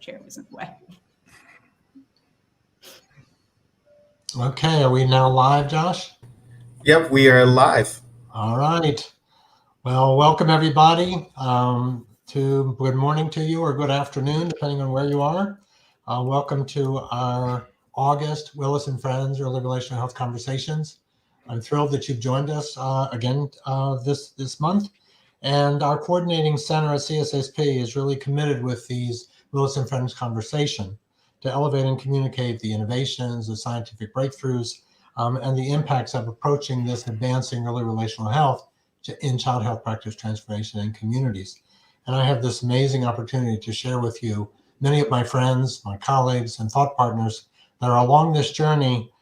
chair was in the way. Okay, are we now live, Josh? Yep, we are live. All right. Well, welcome everybody to good morning to you or good afternoon, depending on where you are. Welcome to our August Willis and Friends Early Relational Health Conversations. I'm thrilled that you've joined us again this month. And our coordinating center at CSSP is really committed with these Willis and Friends conversation to elevate and communicate the innovations, the scientific breakthroughs, and the impacts of approaching this advancing early relational health in child health practice transformation in communities. And I have this amazing opportunity to share with you many of my friends, my colleagues, and thought partners that are along this journey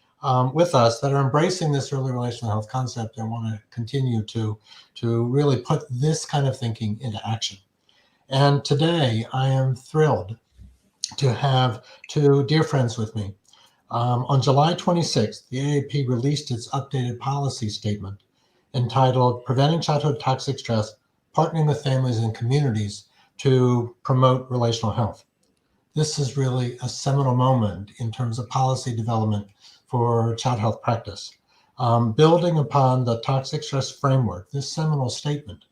with us that are embracing this early relational health concept and want to continue to really put this kind of thinking into action. And today I am thrilled to have two dear friends with me. On July 26th, the AAP released its updated policy statement entitled Preventing Childhood Toxic Stress, Partnering with Families and Communities to Promote Relational Health. This is really a seminal moment in terms of policy development for child health practice. Building upon the toxic stress framework, this seminal statement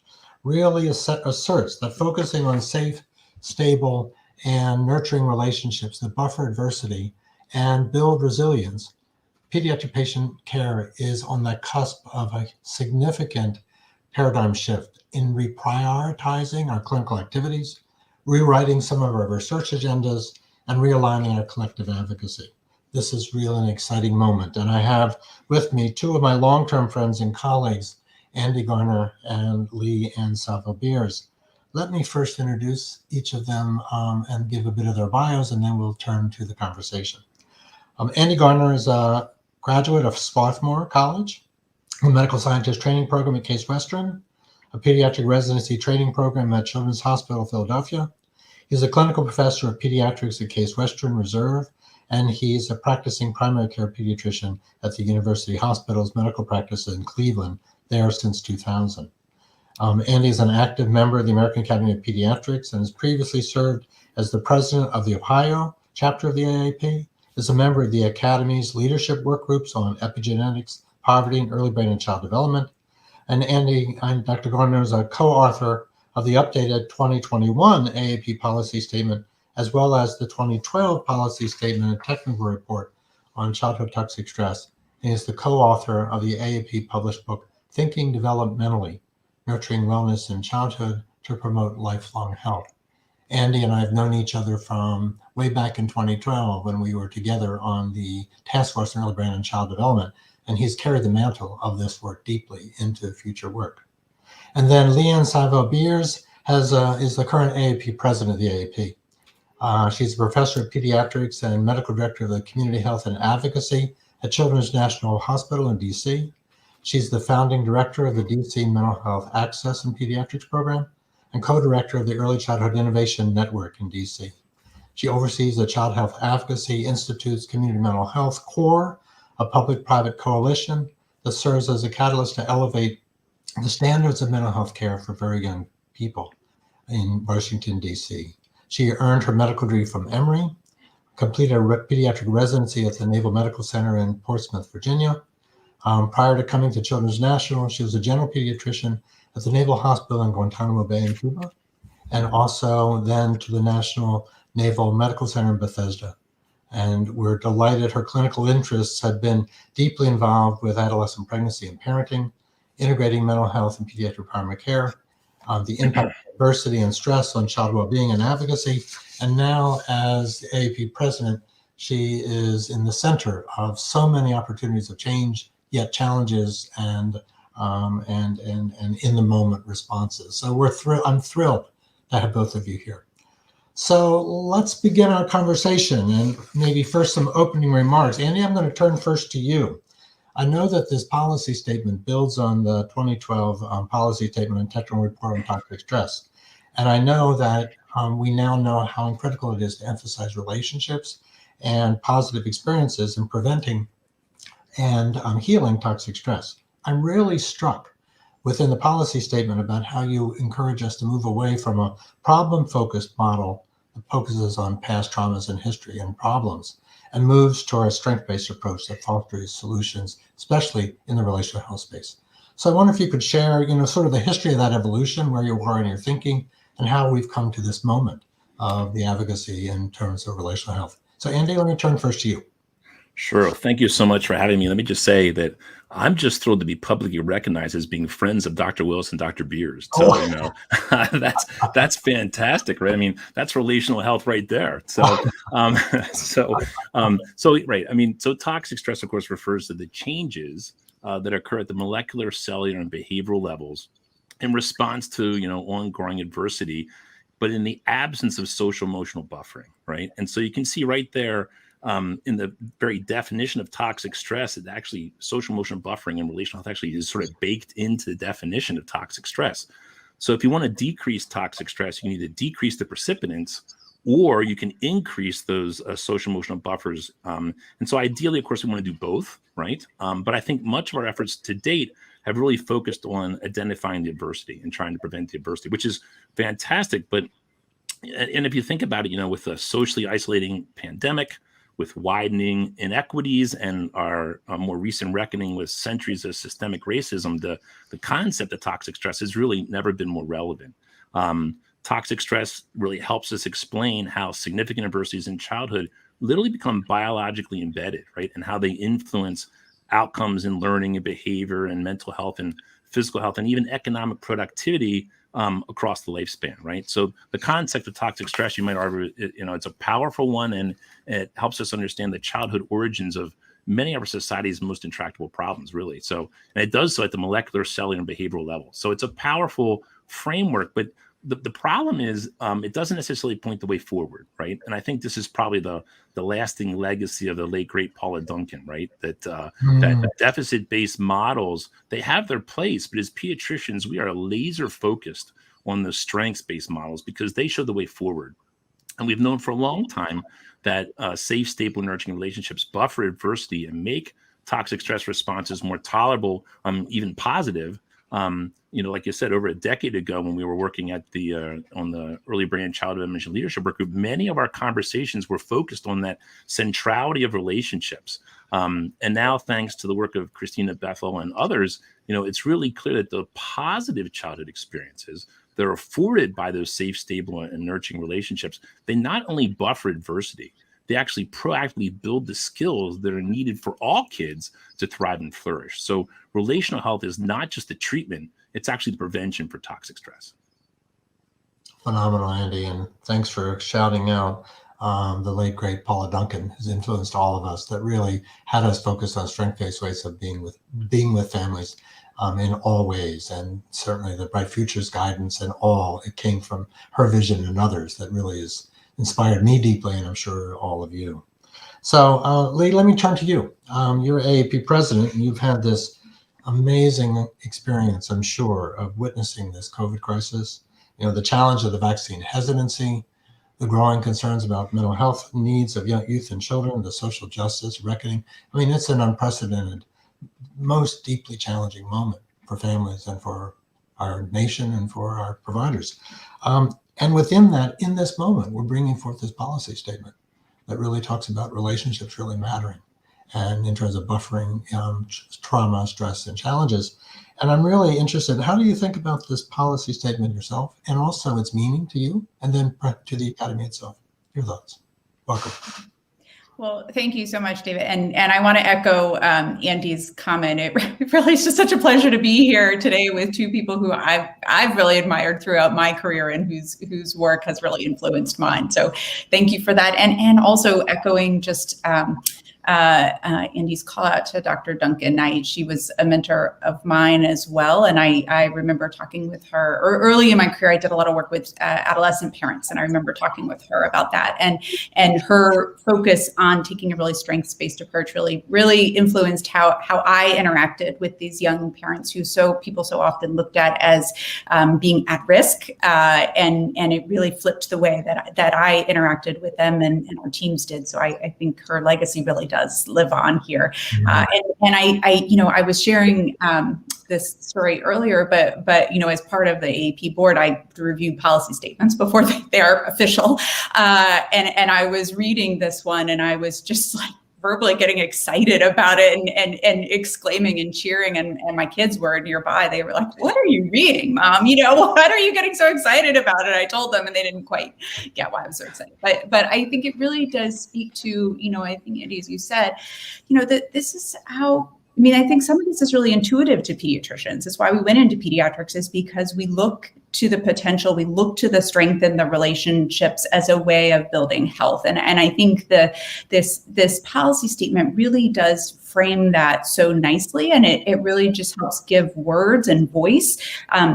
really asserts that focusing on safe, stable, and nurturing relationships that buffer adversity and build resilience, pediatric patient care is on the cusp of a significant paradigm shift in reprioritizing our clinical activities, rewriting some of our research agendas, and realigning our collective advocacy. This is really an exciting moment. And I have with me two of my long-term friends and colleagues, Andrew Garner and Lee and Savio. Let me first introduce each of them and give a bit of their bios, and then we'll turn to the conversation. Andrew Garner is a graduate of Swarthmore College, a medical scientist training program at Case Western, a pediatric residency training program at Children's Hospital Philadelphia. He's a clinical professor of pediatrics at Case Western Reserve, and he's a practicing primary care pediatrician at the University Hospital's medical practice in Cleveland, there since 2000. Andy is an active member of the American Academy of Pediatrics and has previously served as the president of the Ohio chapter of the AAP, is a member of the Academy's leadership work groups on epigenetics, poverty, and early brain and child development. And Dr. Garner is a co-author of the updated 2021 AAP policy statement, as well as the 2012 policy statement and technical report on childhood toxic stress. And is the co-author of the AAP published book, Thinking Developmentally, Nurturing Wellness in Childhood to Promote Lifelong Health. Andy and I have known each other from way back in 2012 when we were together on the Task Force on Early Brain and Child Development, and he's carried the mantle of this work deeply into future work. And then Leanne Savio-Beers is the current AAP President of the AAP. She's a professor of pediatrics and medical director of the Community Health and Advocacy at Children's National Hospital in DC. She's the founding director of the DC Mental Health Access and Pediatrics Program and co-director of the Early Childhood Innovation Network in DC. She oversees the Child Health Advocacy Institute's Community Mental Health Core, a public-private coalition that serves as a catalyst to elevate the standards of mental health care for very young people in Washington, DC. She earned her medical degree from Emory, completed a pediatric residency at the Naval Medical Center in Portsmouth, Virginia. Prior to coming to Children's National, she was a general pediatrician at the Naval Hospital in Guantanamo Bay in Cuba, and also then to the National Naval Medical Center in Bethesda. And we're delighted her clinical interests had been deeply involved with adolescent pregnancy and parenting, integrating mental health and pediatric primary care, the impact of adversity and stress on child well-being and advocacy. And now as the AAP President, she is in the center of so many opportunities of change, yet challenges and in the moment responses. So I'm thrilled to have both of you here. So let's begin our conversation, and maybe first some opening remarks. Andy, I'm going to turn first to you. I know that this policy statement builds on the 2012 policy statement and technical report on toxic stress. And I know that we now know how critical it is to emphasize relationships and positive experiences in preventing and healing toxic stress. I'm really struck within the policy statement about how you encourage us to move away from a problem-focused model that focuses on past traumas and history and problems, and moves toward a strength-based approach that fosters solutions, especially in the relational health space. So I wonder if you could share, sort of the history of that evolution, where you are in your thinking, and how we've come to this moment of the advocacy in terms of relational health. So Andy, let me turn first to you. Sure. Thank you so much for having me. Let me just say that I'm just thrilled to be publicly recognized as being friends of Dr. Willis and Dr. Beers. So, that's fantastic, right? I mean, that's relational health right there. So, right. I mean, so toxic stress, of course, refers to the changes that occur at the molecular, cellular, and behavioral levels in response to, ongoing adversity, but in the absence of social emotional buffering, right? And so you can see right there, in the very definition of toxic stress, it actually social emotional buffering and relational health actually is sort of baked into the definition of toxic stress. So if you want to decrease toxic stress, you need to decrease the precipitants, or you can increase those social emotional buffers. And so ideally, of course, we want to do both, right? But I think much of our efforts to date have really focused on identifying the adversity and trying to prevent the adversity, which is fantastic. And if you think about it, with a socially isolating pandemic, with widening inequities and our more recent reckoning with centuries of systemic racism, the concept of toxic stress has really never been more relevant. Toxic stress really helps us explain how significant adversities in childhood literally become biologically embedded, right? And how they influence outcomes in learning and behavior and mental health and physical health and even economic productivity across the lifespan, right? So the concept of toxic stress, you might argue, it's a powerful one, and it helps us understand the childhood origins of many of our society's most intractable problems, really. So, and it does so at the molecular, cellular, and behavioral level. So it's a powerful framework, but the problem is it doesn't necessarily point the way forward, right? And I think this is probably the lasting legacy of the late, great Paula Duncan, right? That deficit-based models, they have their place, but as pediatricians, we are laser focused on the strengths-based models because they show the way forward. And we've known for a long time that safe, stable, nurturing relationships buffer adversity and make toxic stress responses more tolerable, even positive. Like you said, over a decade ago, when we were working at on the early brain childhood dementia leadership work group, many of our conversations were focused on that centrality of relationships. And now, thanks to the work of Christina Bethel and others, it's really clear that the positive childhood experiences that are afforded by those safe, stable, and nurturing relationships, they not only buffer adversity, they actually proactively build the skills that are needed for all kids to thrive and flourish. So relational health is not just the treatment, it's actually the prevention for toxic stress. Phenomenal, Andy, and thanks for shouting out the late, great Paula Duncan, who's influenced all of us, that really had us focus on strength-based ways of being with families in all ways, and certainly the Bright Futures guidance and all, it came from her vision and others that really has inspired me deeply, and I'm sure all of you. So Lee, let me turn to you. You're AAP President, and you've had this amazing experience, I'm sure, of witnessing this COVID crisis, the challenge of the vaccine hesitancy, the growing concerns about mental health needs of young youth and children, the social justice reckoning. I mean, it's an unprecedented, most deeply challenging moment for families and for our nation and for our providers. And within that, in this moment, we're bringing forth this policy statement that really talks about relationships really mattering, and in terms of buffering trauma, stress, and challenges. And I'm really interested, how do you think about this policy statement yourself, and also its meaning to you, and then to the Academy itself? Your thoughts. Welcome. Well, thank you so much, David. And I want to echo Andy's comment. It really is just such a pleasure to be here today with two people who I've really admired throughout my career and whose work has really influenced mine. So thank you for that. And also echoing just Andy's call out to Dr. Duncan. She was a mentor of mine as well. And I remember talking with her early in my career. I did a lot of work with adolescent parents. And I remember talking with her about that, and her focus on taking a really strengths-based approach really influenced how I interacted with these young parents who people so often looked at as being at risk. And it really flipped the way that I interacted with them and our teams did. So I think her legacy really does live on here. And I was sharing this story earlier, but as part of the AAP board, I review policy statements before they are official. And I was reading this one, and I was just like verbally getting excited about it and exclaiming and cheering. And my kids were nearby. They were like, "What are you reading, Mom? What are you getting so excited about it?" I told them, and they didn't quite get why I was so excited. But I think it really does speak to, I think, Andy, as you said, that this is how. I think some of this is really intuitive to pediatricians. It's why we went into pediatrics, is because we look to the potential, we look to the strength in the relationships as a way of building health. And I think this policy statement really does frame that so nicely, and it really just helps give words and voice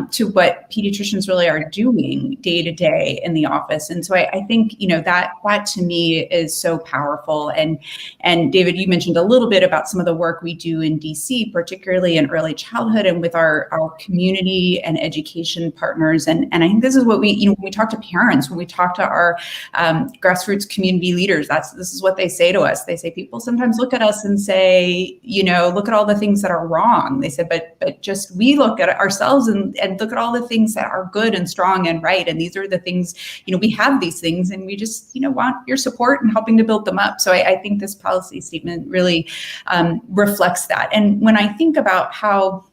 to what pediatricians really are doing day to day in the office. And so I think that to me is so powerful. And David, you mentioned a little bit about some of the work we do in DC, particularly in early childhood and with our community and education partners. And I think this is what when we talk to parents, when we talk to our grassroots community leaders, this is what they say to us. They say, people sometimes look at us and say, look at all the things that are wrong. They said, but just we look at ourselves and look at all the things that are good and strong and right. And these are the things, we have these things, and we just, want your support and helping to build them up. So I think this policy statement really reflects that. And when I think about how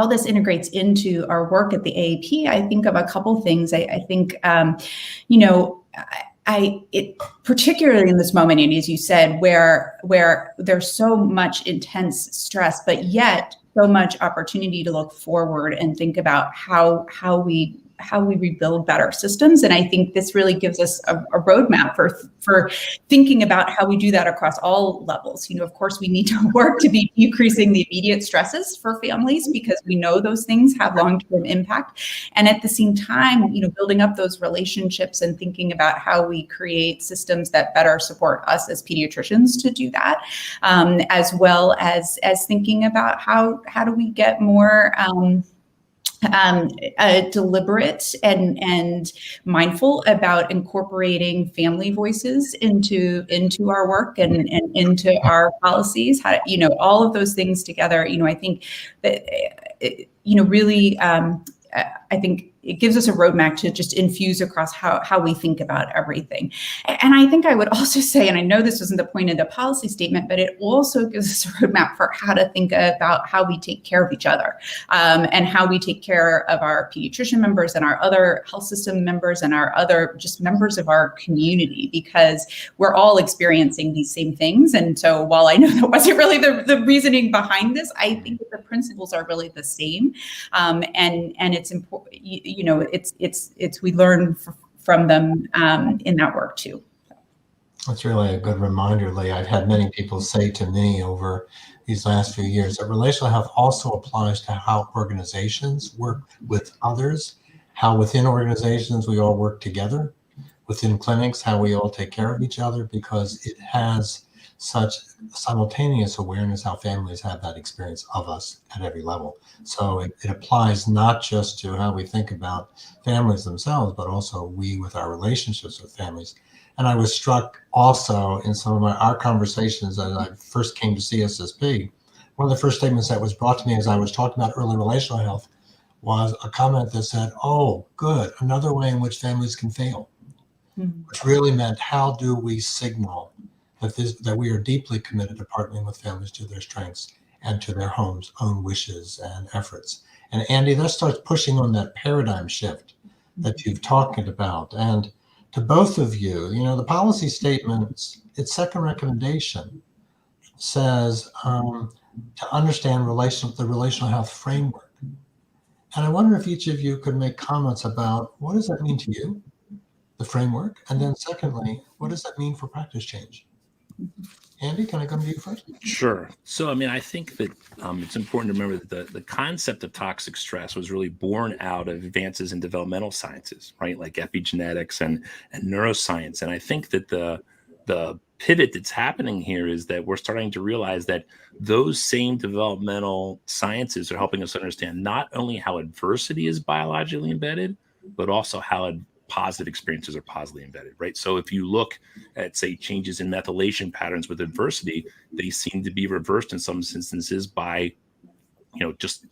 this integrates into our work at the AAP, I think of a couple things. I think, particularly in this moment, Andy, as you said, where there's so much intense stress, but yet so much opportunity to look forward and think about how we rebuild better systems. And I think this really gives us a roadmap for thinking about how we do that across all levels. Of course, we need to work to be decreasing the immediate stresses for families, because we know those things have long-term impact. And at the same time, building up those relationships and thinking about how we create systems that better support us as pediatricians to do that, as well as thinking about how do we get more deliberate and mindful about incorporating family voices into our work and into our policies. All of those things together. I think that really. I think it gives us a roadmap to just infuse across how we think about everything. And I think I would also say, and I know this wasn't the point of the policy statement, but it also gives us a roadmap for how to think about how we take care of each other, and how we take care of our pediatrician members and our other health system members and our other just members of our community, because we're all experiencing these same things. And so while I know that wasn't really the reasoning behind this, I think that the principles are really the same. And it's important, it's we learn from them in that work too. That's really a good reminder, Lee. I've had many people say to me over these last few years that relational health also applies to how organizations work with others, how within organizations we all work together, within clinics, how we all take care of each other, because it has such simultaneous awareness how families have that experience of us at every level. So it applies not just to how we think about families themselves, but also we with our relationships with families. And I was struck also in some of our conversations as I first came to CSSP. One of the first statements that was brought to me as I was talking about early relational health was a comment that said, "Oh, good, another way in which families can fail," which really meant how do we signal that we are deeply committed to partnering with families to their strengths and to their homes' own wishes and efforts. And Andy, that starts pushing on that paradigm shift that you've talked about. And to both of you, the policy statement's its second recommendation says to understand the relational health framework. And I wonder if each of you could make comments about what does that mean to you, the framework, and then secondly, what does that mean for practice change? Andy, can I come to you first? Sure. So, I think that it's important to remember that the concept of toxic stress was really born out of advances in developmental sciences, right? Like epigenetics and neuroscience. And I think that the pivot that's happening here is that we're starting to realize that those same developmental sciences are helping us understand not only how adversity is biologically embedded, but also how positive experiences are positively embedded, right? So if you look at, say, changes in methylation patterns with adversity, they seem to be reversed in some instances by, just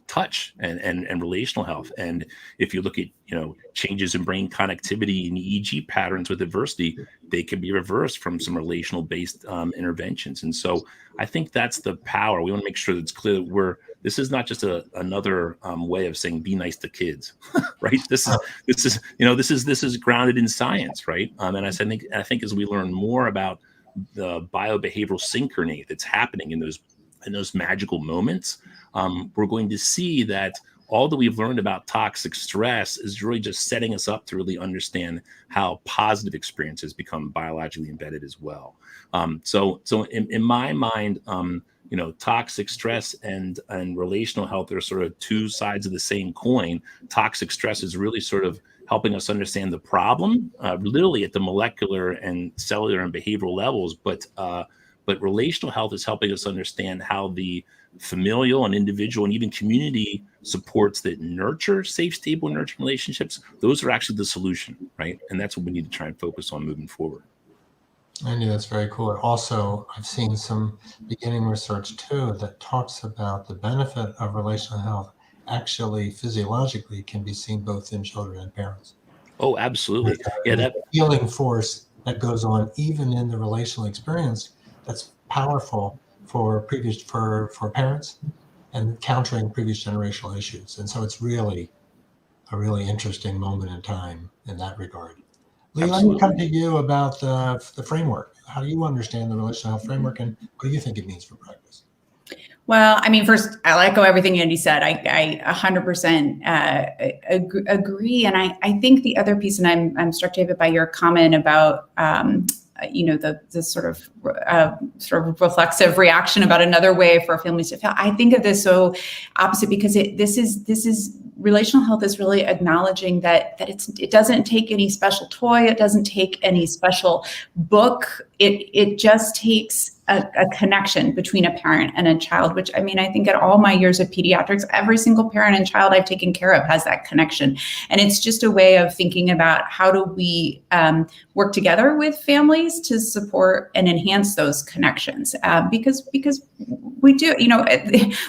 touch and relational health. And if you look at, changes in brain connectivity and EEG patterns with adversity, they can be reversed from some relational based interventions. And so I think that's the power. We want to make sure that it's clear that this is not just another way of saying be nice to kids, right? This is grounded in science, right? And I think as we learn more about the biobehavioral synchrony that's happening in those magical moments, we're going to see that all that we've learned about toxic stress is really just setting us up to really understand how positive experiences become biologically embedded as well. So in my mind, toxic stress and relational health are sort of two sides of the same coin. Toxic stress is really sort of helping us understand the problem, literally at the molecular and cellular and behavioral levels, but relational health is helping us understand how the familial and individual and even community supports that nurture safe, stable, nurturing relationships, those are actually the solution, right? And that's what we need to try and focus on moving forward. Andy, that's very cool. Also, I've seen some beginning research too that talks about the benefit of relational health actually physiologically can be seen both in children and parents. Oh, absolutely. Yeah, that healing force that goes on even in the relational experience, that's powerful for parents and countering previous generational issues. And so it's really a really interesting moment in time in that regard. Lee, let me come to you about the framework. How do you understand the relational health framework, and what do you think it means for practice? Well, I mean, first, I'll echo everything Andy said. I 100% agree. And I think the other piece, and I'm struck, David, by your comment about, the sort of reflexive reaction about another way for families to feel. I think of this so opposite, because this is relational health is really acknowledging that it doesn't take any special toy, it doesn't take any special book. It just takes a connection between a parent and a child, which, I mean, I think at all my years of pediatrics, every single parent and child I've taken care of has that connection. And it's just a way of thinking about how do we work together with families to support and enhance those connections, because we do,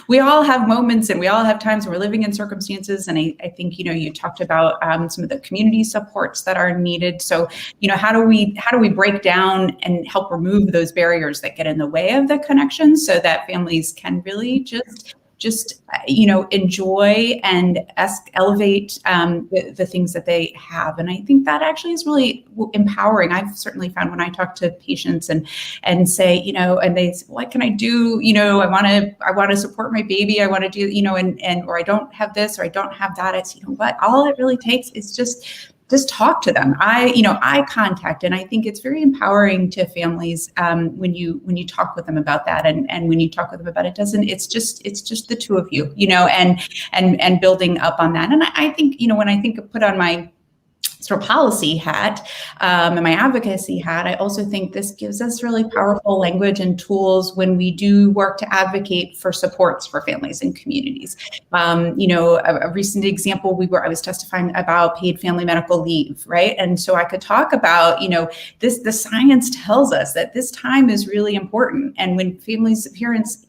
we all have moments and we all have times when we're living in circumstances. And I think, you talked about some of the community supports that are needed. So, how do we break down and help remove those barriers that get in the way of the connection so that families can really just enjoy and elevate the things that they have. And I think that actually is really empowering. I've certainly found when I talk to patients and say, and they say, what can I do? I want to support my baby. I want to do, or I don't have this, or I don't have that. It's, what, all it really takes is just talk to them. Eye contact. And I think it's very empowering to families when you talk with them about that. And when you talk with them about it's just the two of you, and building up on that. And I think, when I put on my sort of policy hat and my advocacy hat, I also think this gives us really powerful language and tools when we do work to advocate for supports for families and communities. A recent example, I was testifying about paid family medical leave, right? And so I could talk about, the science tells us that this time is really important. And when families, parents,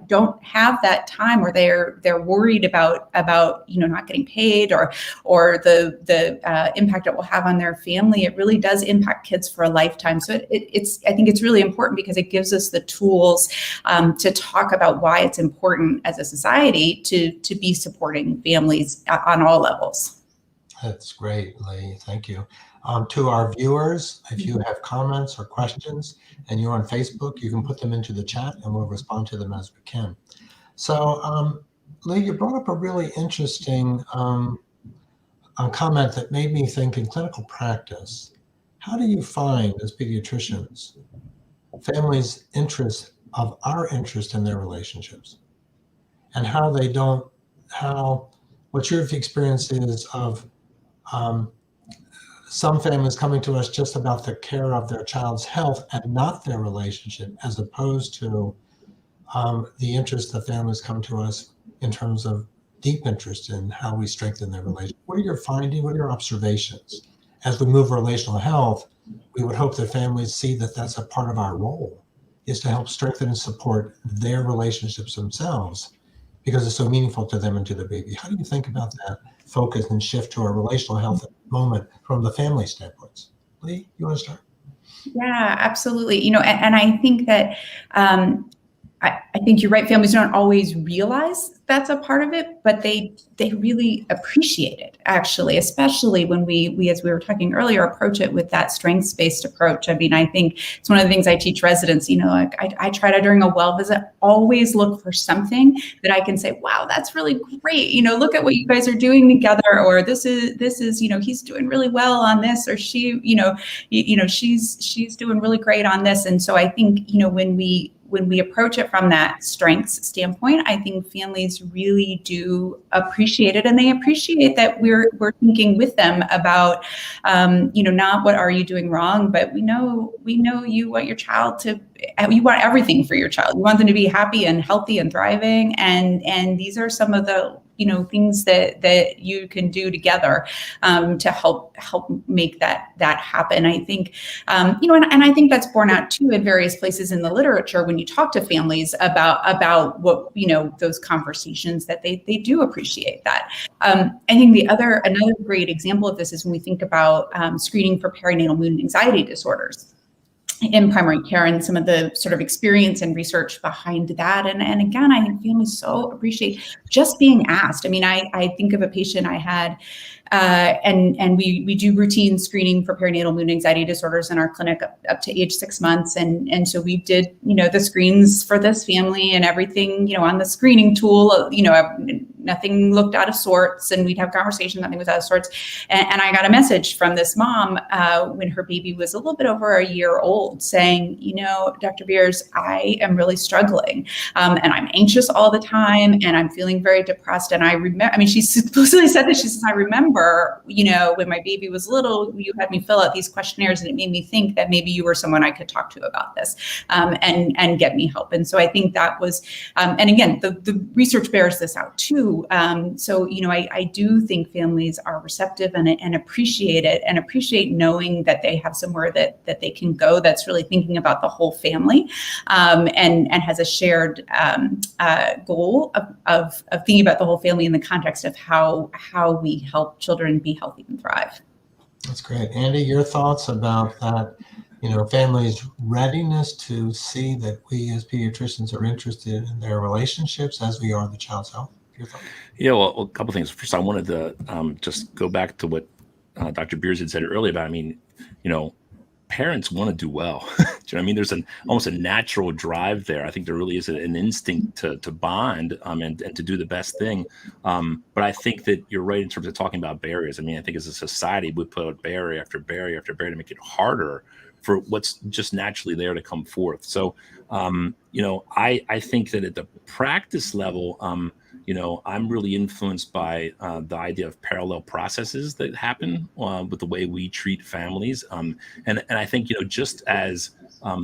don't have that time, or they're worried about not getting paid or the impact it will have on their family, it really does impact kids for a lifetime. So I think it's really important because it gives us the tools to talk about why it's important as a society to be supporting families on all levels. That's great, Lee. Thank you. To our viewers, if you have comments or questions and you're on Facebook, you can put them into the chat and we'll respond to them as we can. So, Lee, you brought up a really interesting comment that made me think in clinical practice. How do you find, as pediatricians, families' our interest in their relationships, and what your experience is of some families coming to us just about the care of their child's health and not their relationship, as opposed to the interest that families come to us in terms of deep interest in how we strengthen their relationship. What are your findings? What are your observations as we move relational health, we would hope that families see that that's a part of our role, is to help strengthen and support their relationships themselves, because it's so meaningful to them and to their baby. How do you think about that focus and shift to a relational health moment from the family standpoint? Lee, you want to start? Yeah, absolutely. And I think that I think you're right. Families don't always realize that's a part of it, but they really appreciate it, actually, especially when we, as we were talking earlier, approach it with that strengths-based approach. I mean, I think it's one of the things I teach residents, like I try to, during a well visit, always look for something that I can say, wow, that's really great. Look at what you guys are doing together, or this is, he's doing really well on this, or she, she's doing really great on this. And so I think, when we approach it from that strengths standpoint, I think families really do appreciate it, and they appreciate that we're thinking with them about, not what are you doing wrong, but we know you want your child to, you want everything for your child. You want them to be happy and healthy and thriving, and these are some of the things that you can do together to help make that happen. I think, and I think that's borne out too in various places in the literature when you talk to families about what, those conversations, that they do appreciate that. I think another great example of this is when we think about screening for perinatal mood and anxiety disorders in primary care, and some of the sort of experience and research behind that. And again, I think families so appreciate just being asked. I mean, I think of a patient I had, and we do routine screening for perinatal mood and anxiety disorders in our clinic up to age 6 months. And so we did, the screens for this family and everything, on the screening tool, nothing looked out of sorts, and we'd have conversations, nothing was out of sorts. And I got a message from this mom when her baby was a little bit over a year old saying, Dr. Beers, I am really struggling. And I'm anxious all the time, and I'm feeling very depressed. And she supposedly said this, she says, I remember, when my baby was little, you had me fill out these questionnaires, and it made me think that maybe you were someone I could talk to about this, and get me help. And so I think that was, and again, the research bears this out too. So, I do think families are receptive and appreciate it, and appreciate knowing that they have somewhere that they can go that's really thinking about the whole family, and has a shared goal of thinking about the whole family in the context of how we help children be healthy and thrive. That's great. Andy, your thoughts about that, families' readiness to see that we as pediatricians are interested in their relationships as we are the child's health? Your thoughts? Yeah, well, a couple of things. First, I wanted to just go back to what Dr. Beers had said earlier about, parents want to do well. Do you know what I mean? There's almost a natural drive there. I think there really is an instinct to bond and to do the best thing. But I think that you're right in terms of talking about barriers. I think as a society, we put out barrier after barrier after barrier to make it harder for what's just naturally there to come forth. So, I think that at the practice level, I'm really influenced by the idea of parallel processes that happen with the way we treat families. And I think, just as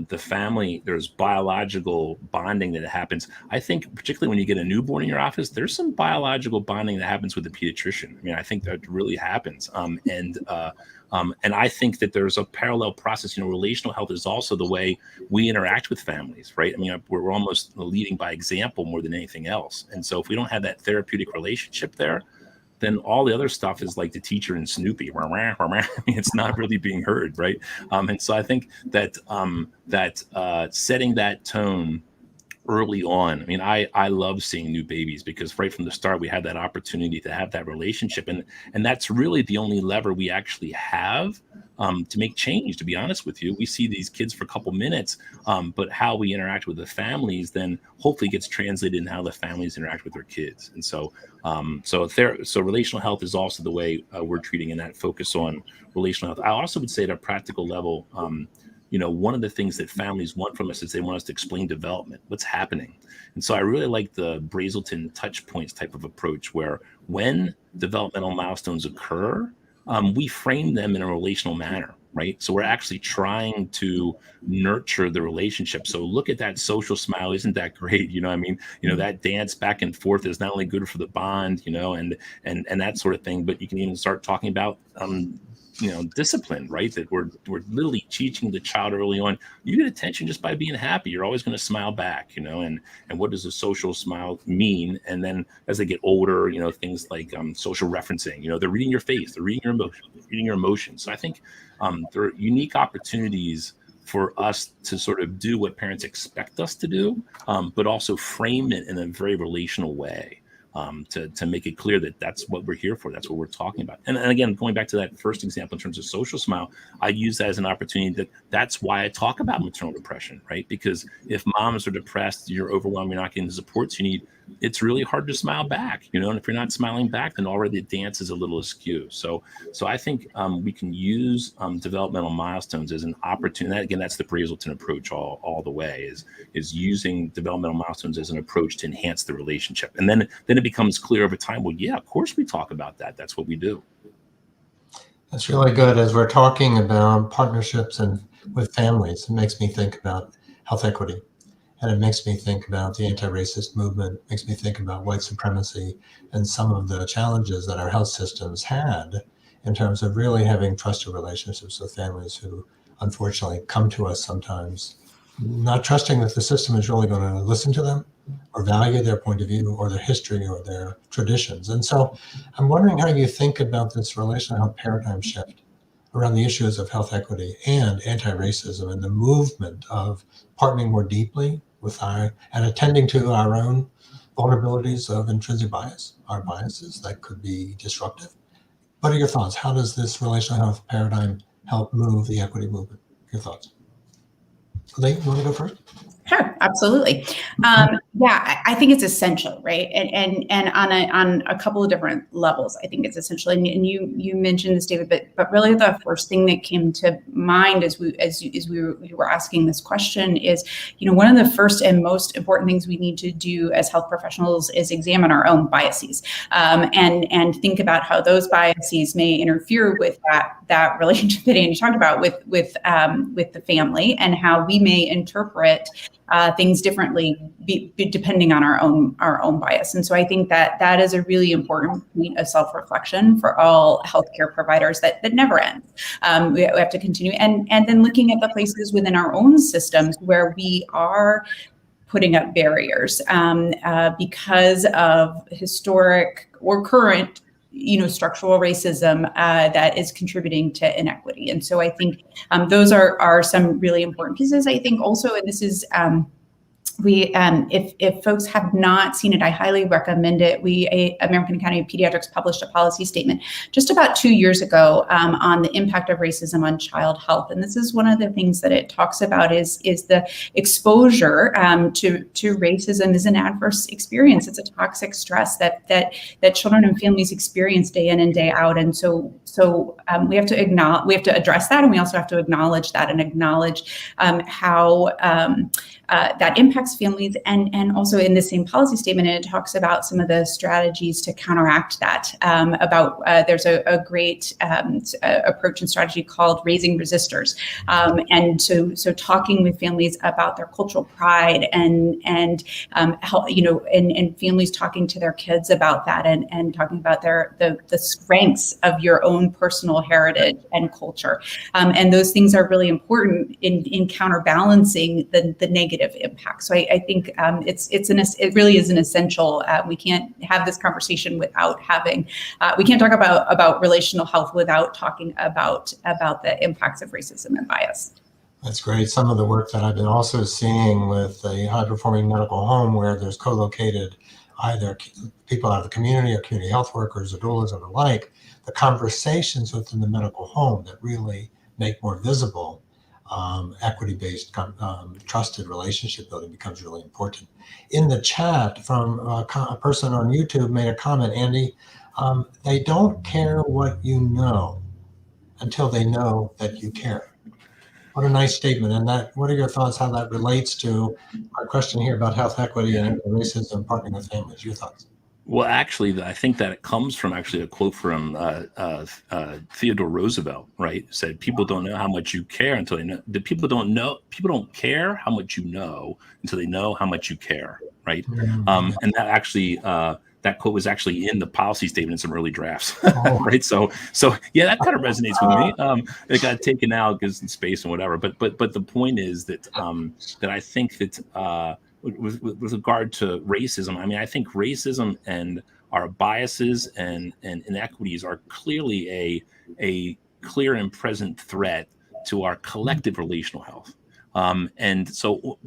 the family, there's biological bonding that happens. I think particularly when you get a newborn in your office, there's some biological bonding that happens with the pediatrician. I think that really happens. And I think that there's a parallel process. Relational health is also the way we interact with families, right? We're almost leading by example more than anything else. And so if we don't have that therapeutic relationship there, then all the other stuff is like the teacher and Snoopy. It's not really being heard, right? And so I think that setting that tone early on. I love seeing new babies because right from the start, we had that opportunity to have that relationship. And that's really the only lever we actually have to make change, to be honest with you. We see these kids for a couple minutes, but how we interact with the families then hopefully gets translated in how the families interact with their kids. And so relational health is also the way we're treating, and that focus on relational health. I also would say at a practical level, one of the things that families want from us is they want us to explain development, what's happening. And so I really like the Brazelton touch points type of approach, where when developmental milestones occur, we frame them in a relational manner, right? So we're actually trying to nurture the relationship. So look at that social smile. Isn't that great? That dance back and forth is not only good for the bond, and that sort of thing, but you can even start talking about discipline, right? That we're literally teaching the child early on, you get attention just by being happy. You're always going to smile back, and what does a social smile mean? And then as they get older, things like social referencing, they're reading your face, they're reading your emotions. So I think there are unique opportunities for us to sort of do what parents expect us to do, but also frame it in a very relational way, to make it clear that that's what we're here for. That's what we're talking about. And again, going back to that first example in terms of social smile, I use that as an opportunity that's why I talk about maternal depression, right? Because if moms are depressed, you're overwhelmed, you're not getting the supports you need, it's really hard to smile back, and if you're not smiling back, then already the dance is a little askew. So I think we can use developmental milestones as an opportunity. Again, that's the Brazelton approach all the way, is using developmental milestones as an approach to enhance the relationship. And then it becomes clear over time, well, yeah, of course we talk about that. That's what we do. That's really good. As we're talking about partnerships and with families, it makes me think about health equity. And it makes me think about the anti-racist movement, makes me think about white supremacy and some of the challenges that our health systems had in terms of really having trusted relationships with families who unfortunately come to us sometimes not trusting that the system is really going to listen to them or value their point of view or their history or their traditions. And so I'm wondering how you think about this relational health paradigm shift around the issues of health equity and anti-racism and the movement of partnering more deeply with and attending to our own vulnerabilities of intrinsic bias, our biases that could be disruptive. What are your thoughts? How does this relational health paradigm help move the equity movement? Your thoughts? Lee, you want to go first? Sure, absolutely. Yeah, I think it's essential, right? And on a couple of different levels, I think it's essential. And you mentioned this, David, but really the first thing that came to mind as we were asking this question is, one of the first and most important things we need to do as health professionals is examine our own biases, and think about how those biases may interfere with that relationship that Andy talked about with the family, and how we may interpret things differently depending on our own bias. And so I think that is a really important point of self-reflection for all healthcare providers that never ends. We have to continue, and then looking at the places within our own systems where we are putting up barriers because of historic or current structural racism that is contributing to inequity. And so I think those are some really important pieces. I think also, and this is if folks have not seen it, I highly recommend it. American Academy of Pediatrics published a policy statement just about 2 years ago on the impact of racism on child health. And this is one of the things that it talks about is the exposure to racism is an adverse experience. It's a toxic stress that children and families experience day in and day out. And so we have to address that, and we also have to acknowledge that and acknowledge how that impacts families. And also in the same policy statement, it talks about some of the strategies to counteract that. There's a great approach and strategy called raising resistors. And so talking with families about their cultural pride and families talking to their kids about that and talking about the strengths of your own personal heritage and culture. And those things are really important in counterbalancing the negative impact. So I think it really is an essential. We can't have this conversation without we can't talk about relational health without talking about the impacts of racism and bias. That's great. Some of the work that I've been also seeing with a high-performing medical home where there's co-located either people out of the community or community health workers or doulas or the like, the conversations within the medical home that really make more visible equity-based trusted relationship building becomes really important. In the chat from a person on YouTube made a comment, Andy, they don't care what you know until they know that you care. What a nice statement. And what are your thoughts how that relates to our question here about health equity and racism partnering with families? Your thoughts? Well, actually, I think that it comes from actually a quote from Theodore Roosevelt, right? Said, people don't know how much you care until they know. People don't care how much you know until they know how much you care, right? And that actually that quote was actually in the policy statement in some early drafts, Oh. right? So yeah, that kind of resonates with me. It got taken out because in space and whatever. But the point is that that I think that with regard to racism, I mean, I think racism and our biases and inequities are clearly a clear and present threat to our collective relational health. And so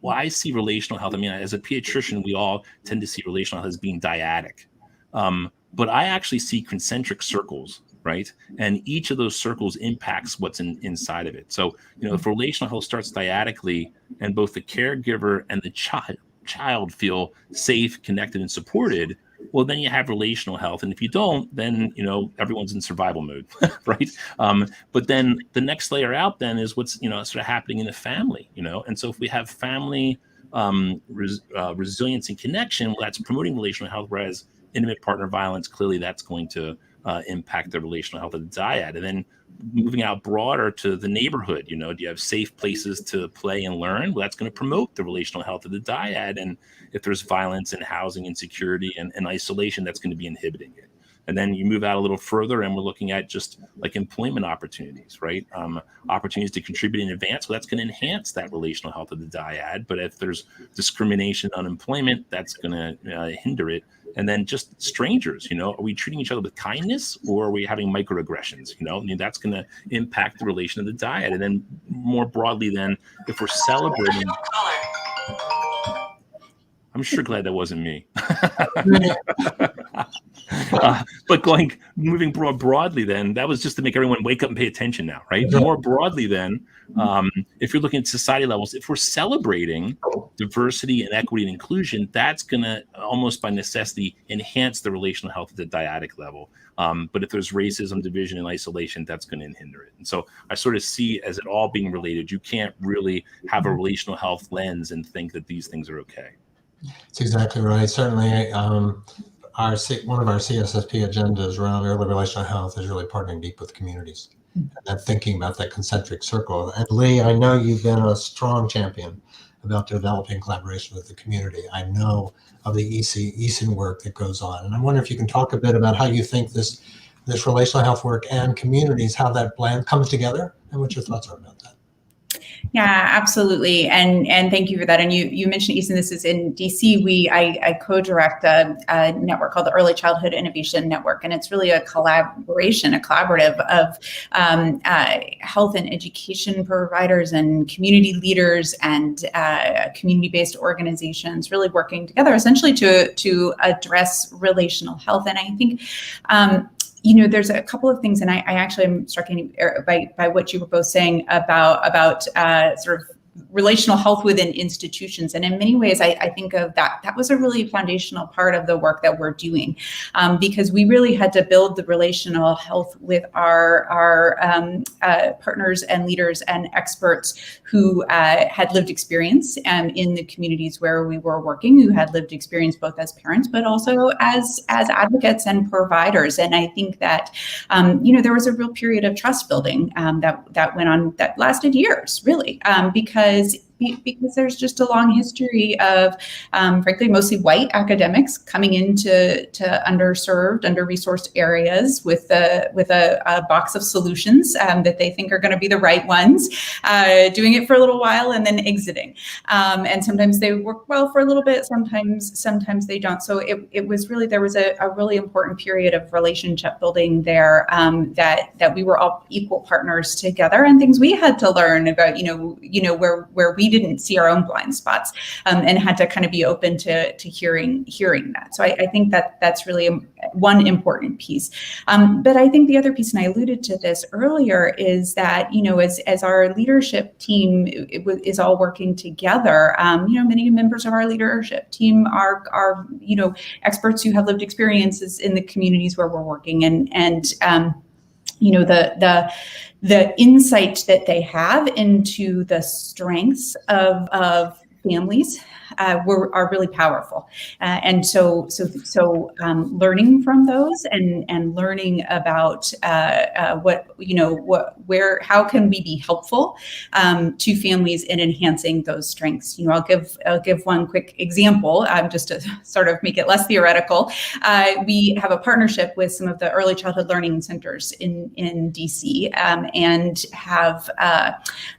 I see relational health, I mean, as a pediatrician, we all tend to see relational health as being dyadic. But I actually see concentric circles, right? And each of those circles impacts what's inside of it. So, if relational health starts dyadically and both the caregiver and the child feel safe, connected, and supported, well, then you have relational health. And if you don't, then, everyone's in survival mode, right? But then the next layer out then is what's, sort of happening in the family, And so if we have family resilience and connection, well, that's promoting relational health, whereas intimate partner violence, clearly that's going to impact the relational health of the dyad. And then moving out broader to the neighborhood, do you have safe places to play and learn? Well, that's going to promote the relational health of the dyad. And if there's violence and housing insecurity and isolation, that's going to be inhibiting it. And then you move out a little further and we're looking at just like employment opportunities, right? Opportunities to contribute in advance. Well, that's going to enhance that relational health of the dyad. But if there's discrimination, unemployment, that's going to hinder it. And then just strangers, are we treating each other with kindness or are we having microaggressions? I mean, that's going to impact the relation of the dyad. And then more broadly, then if we're celebrating, I'm sure glad that wasn't me. But moving broadly, then that was just to make everyone wake up and pay attention now, right? More broadly, then, if you're looking at society levels, if we're celebrating diversity and equity and inclusion, that's going to almost by necessity enhance the relational health at the dyadic level. But if there's racism, division, and isolation, that's going to hinder it. And so I sort of see as it all being related. You can't really have a relational health lens and think that these things are okay. That's exactly right. Certainly, one of our CSSP agendas around early relational health is really partnering deep with communities and then thinking about that concentric circle. And Lee, I know you've been a strong champion about developing collaboration with the community. I know of the ESIN work that goes on. And I wonder if you can talk a bit about how you think this relational health work and communities, how that blend comes together and what your thoughts are about that. Yeah, absolutely. And thank you for that. And you mentioned ESIN, this is in DC. I co-direct a network called the Early Childhood Innovation Network. And it's really a collaborative of health and education providers and community leaders and community-based organizations really working together essentially to address relational health. And I think there's a couple of things, and I actually am struck by what you were both saying about sort of relational health within institutions. And in many ways, I think of that was a really foundational part of the work that we're doing, because we really had to build the relational health with our partners and leaders and experts who had lived experience in the communities where we were working, who had lived experience both as parents, but also as advocates and providers. And I think that, there was a real period of trust building that went on, that lasted years, really, because there's just a long history of, frankly, mostly white academics coming into underserved, under-resourced areas with a box of solutions that they think are going to be the right ones, doing it for a little while and then exiting. And sometimes they work well for a little bit, sometimes they don't. So it was really, there was a really important period of relationship building there, that we were all equal partners together, and things we had to learn about, where we didn't see our own blind spots, and had to kind of be open to hearing that. So I think that's really one important piece. But I think the other piece, and I alluded to this earlier, is that, as our leadership team is all working together, many members of our leadership team are experts who have lived experiences in the communities where we're working, and the insight that they have into the strengths of families are really powerful. And so learning from those and learning about how can we be helpful to families in enhancing those strengths. I'll give one quick example, just to sort of make it less theoretical. We have a partnership with some of the early childhood learning centers in DC, and have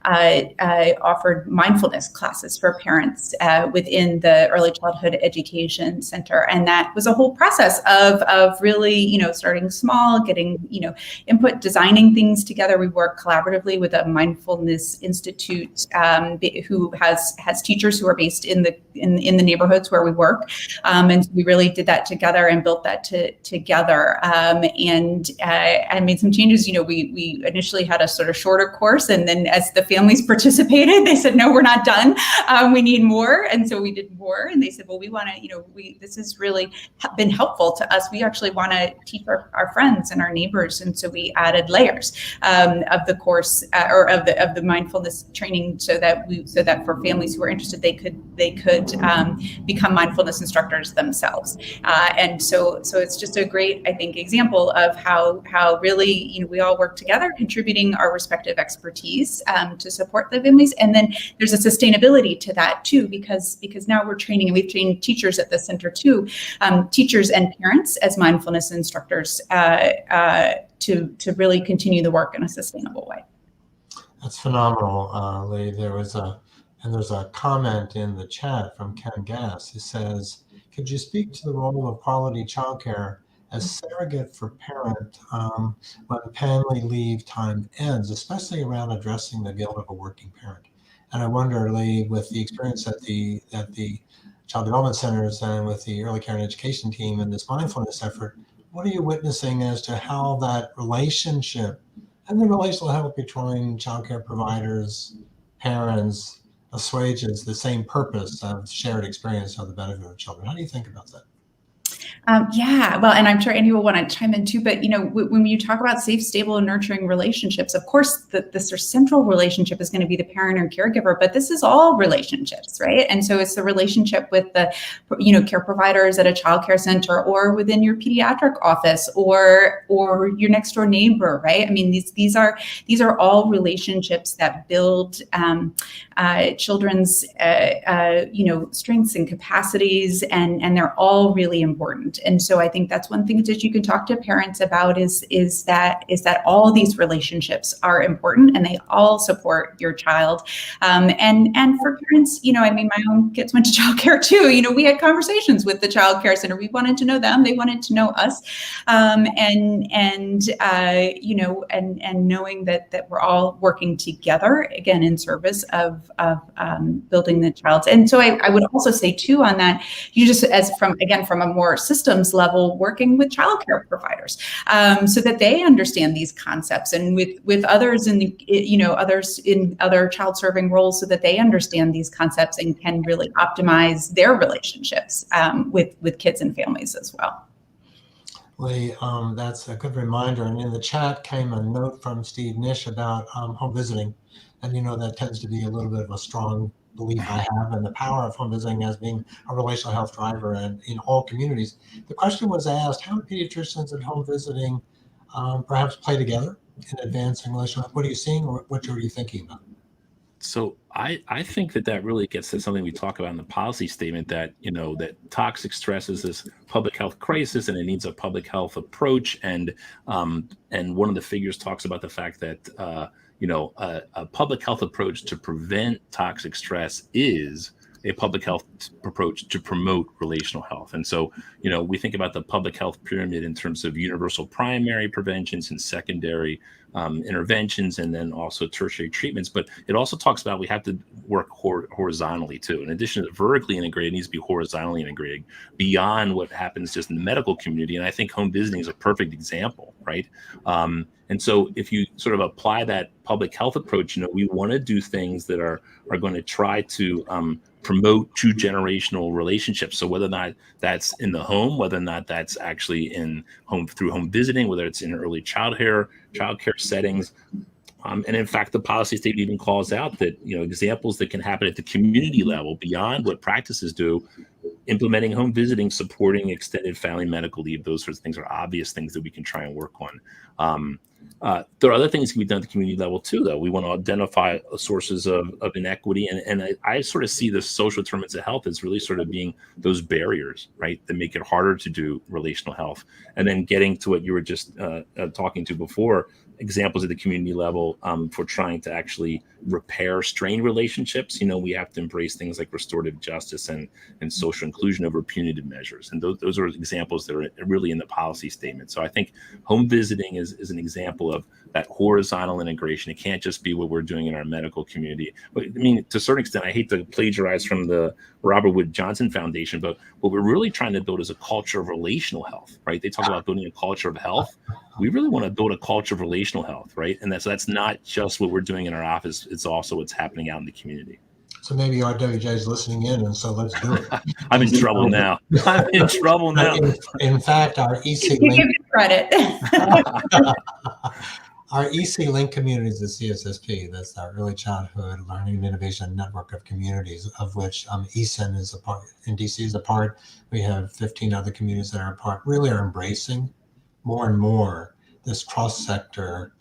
offered mindfulness classes for parents within the early childhood education center. And that was a whole process of really, starting small, getting, input, designing things together. We work collaboratively with a mindfulness institute who has teachers who are based in the neighborhoods where we work. And so we really did that together and built that together. And I made some changes. We initially had a sort of shorter course, and then as the families participated, they said, no, we're not done. We need more. And so we did more. And they said, well, we want to, this has really been helpful to us. We actually want to teach our friends and our neighbors. And so we added layers of the course or of the mindfulness training, so that for families who are interested, they could become mindfulness instructors themselves. And so it's just a great, I think, example of how really, we all work together, contributing our respective expertise to support the families. And then there's a sustainability to that too, because now we're training, and we've trained teachers at the center too, teachers and parents as mindfulness instructors to really continue the work in a sustainable way. That's phenomenal, Lee. There's a comment in the chat from Ken Gass who says, could you speak to the role of quality childcare as surrogate for parent when family leave time ends, especially around addressing the guilt of a working parent? And I wonder, Lee, with the experience at the child development centers and with the early care and education team and this mindfulness effort, what are you witnessing as to how that relationship and the relational health between childcare providers, parents, assuages the same purpose of shared experience of the benefit of children? How do you think about that? Well, and I'm sure Andy will want to chime in too, but when you talk about safe, stable, and nurturing relationships, of course, the central relationship is going to be the parent or caregiver, but this is all relationships, right? And so it's the relationship with the, care providers at a child care center, or within your pediatric office, or your next door neighbor, right? I mean, these are all relationships that build children's, strengths and capacities, and they're all really important. And so I think that's one thing that you can talk to parents about is that all these relationships are important and they all support your child. And for parents, my own kids went to childcare too. We had conversations with the child care center. We wanted to know them, they wanted to know us, and knowing that we're all working together again in service of building the child. And so I would also say too on that, from a more systems level, working with childcare providers so that they understand these concepts, and with others others in other child serving roles, so that they understand these concepts and can really optimize their relationships with kids and families as well. Lee, that's a good reminder. And in the chat came a note from Steve Nish about home visiting. And that tends to be a little bit of a strong belief I have in the power of home visiting as being a relational health driver and in all communities. The question was asked, how do pediatricians and home visiting perhaps play together in advancing relational health? What are you seeing, or what are you thinking about? So I think that really gets to something we talk about in the policy statement, that that toxic stress is this public health crisis and it needs a public health approach. And one of the figures talks about the fact that a public health approach to prevent toxic stress is a public health approach to promote relational health. And so, we think about the public health pyramid in terms of universal primary preventions and secondary interventions, and then also tertiary treatments. But it also talks about we have to work horizontally too. In addition to vertically integrated, it needs to be horizontally integrated beyond what happens just in the medical community. And I think home visiting is a perfect example, right? And so if you sort of apply that public health approach, we want to do things that are going to try to promote true generational relationships. So whether or not that's in the home, whether or not that's actually in home through home visiting, whether it's in early child care settings, And in fact, the policy statement even calls out that, examples that can happen at the community level beyond what practices do, implementing home visiting, supporting extended family medical leave, those sorts of things are obvious things that we can try and work on. There are other things that can be done at the community level too, though. We want to identify sources of inequity. And I sort of see the social determinants of health as really sort of being those barriers, right, that make it harder to do relational health. And then getting to what you were just talking to before, examples at the community level for trying to actually repair strained relationships. We have to embrace things like restorative justice and social inclusion over punitive measures. And those are examples that are really in the policy statement. So I think home visiting is an example of that horizontal integration. It can't just be what we're doing in our medical community. But I mean, to a certain extent, I hate to plagiarize from the Robert Wood Johnson Foundation, but what we're really trying to build is a culture of relational health, right? They talk about building a culture of health. We really want to build a culture of relational health, right? And that's not just what we're doing in our office. It's also what's happening out in the community. So maybe RWJ is listening in, and so let's do it. I'm in trouble now. I'm in trouble now. In fact, our EC You Link give me credit. Our EC Link community is the CSSP. That's our Early Childhood Learning and Innovation Network of Communities, of which ESIN is a part, and DC is a part. We have 15 other communities that are a part, really are embracing more and more this cross-sector,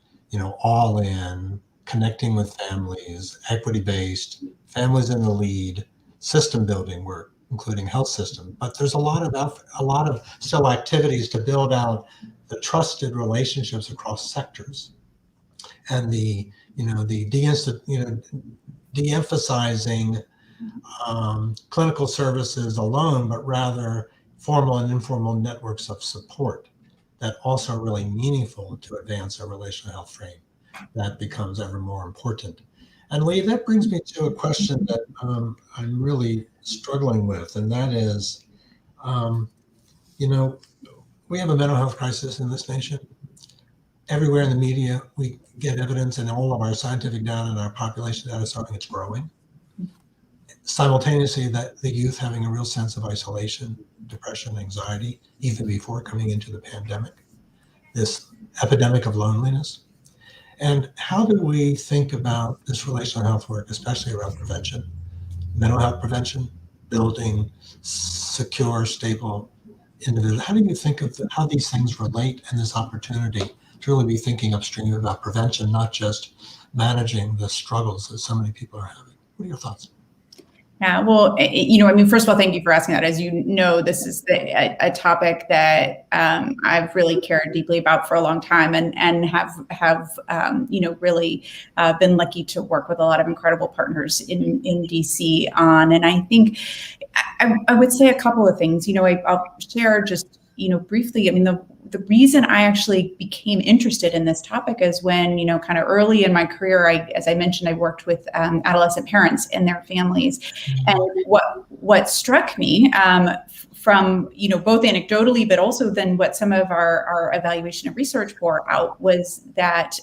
all in, connecting with families, equity-based, families in the lead, system building work, including health system. But there's a lot of still activities to build out the trusted relationships across sectors, and the de-emphasizing clinical services alone, but rather formal and informal networks of support that also are really meaningful to advance our relational health frame. That becomes ever more important. And Lee, that brings me to a question that I'm really struggling with, and that is, we have a mental health crisis in this nation. Everywhere in the media, we get evidence, and all of our scientific data and our population data showing it's growing. Simultaneously, that the youth having a real sense of isolation, depression, anxiety, even before coming into the pandemic, this epidemic of loneliness. And how do we think about this relational health work, especially around prevention, mental health prevention, building secure, stable individuals? How do you think of how these things relate and this opportunity to really be thinking upstream about prevention, not just managing the struggles that so many people are having? What are your thoughts? Yeah, well, first of all, thank you for asking that. As you know, this is a topic that I've really cared deeply about for a long time, and have really been lucky to work with a lot of incredible partners in DC on. And I think I would say a couple of things. I'll share just briefly. The reason I actually became interested in this topic is when, kind of early in my career, as I mentioned, I worked with adolescent parents and their families. And what struck me from, both anecdotally, but also then what some of our evaluation and research bore out was that,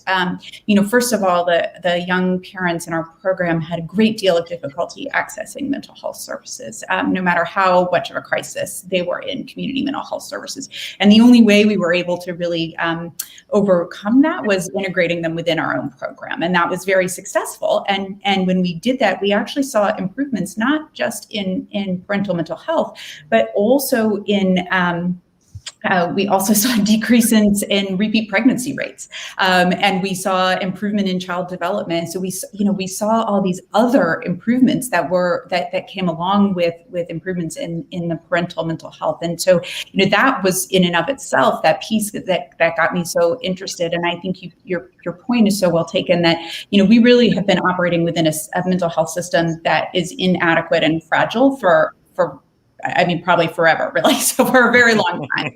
first of all, the young parents in our program had a great deal of difficulty accessing mental health services, no matter how much of a crisis they were in community mental health services. And the only way we were able to really overcome that was integrating them within our own program. And that was very successful. And when we did that, we actually saw improvements, not just in parental mental health, but also in we also saw decreases in repeat pregnancy rates, and we saw improvement in child development. So we saw all these other improvements that came along with improvements in the parental mental health. And so that was in and of itself that piece that got me so interested. And I think your point is so well taken that we really have been operating within a mental health system that is inadequate and fragile for probably forever, really. So for a very long time.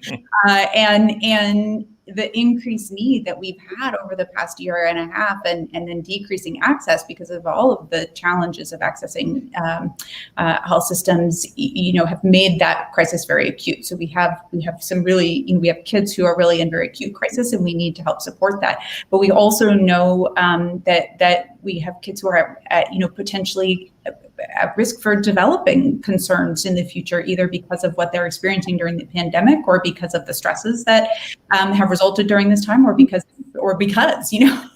And the increased need that we've had over the past year and a half, and then decreasing access because of all of the challenges of accessing health systems, have made that crisis very acute. So we have some really, we have kids who are really in very acute crisis, and we need to help support that. But we also know that we have kids who are at potentially at risk for developing concerns in the future, either because of what they're experiencing during the pandemic, or because of the stresses that have resulted during this time, or or because, you know.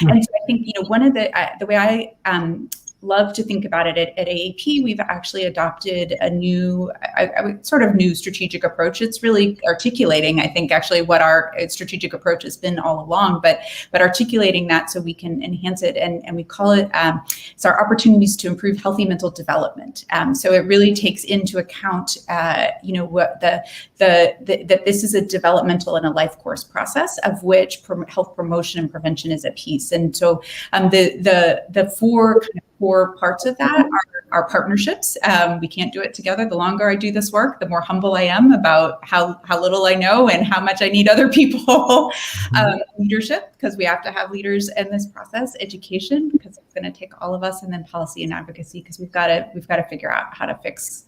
And so I think, you know, one of the way I love to think about it at AAP, we've actually adopted a new, sort of new strategic approach. It's really articulating, I think, actually what our strategic approach has been all along, but articulating that so we can enhance it. And we call it, it's our opportunities to improve healthy mental development. So it really takes into account, you know, what that this is a developmental and a life course process of which health promotion and prevention is a piece. And so the four kind of core parts of that are partnerships. We can't do it together. The longer I do this work, the more humble I am about how little I know and how much I need other people. Leadership, because we have to have leaders in this process. Education, because it's going to take all of us, and then policy and advocacy, because we've got to figure out how to fix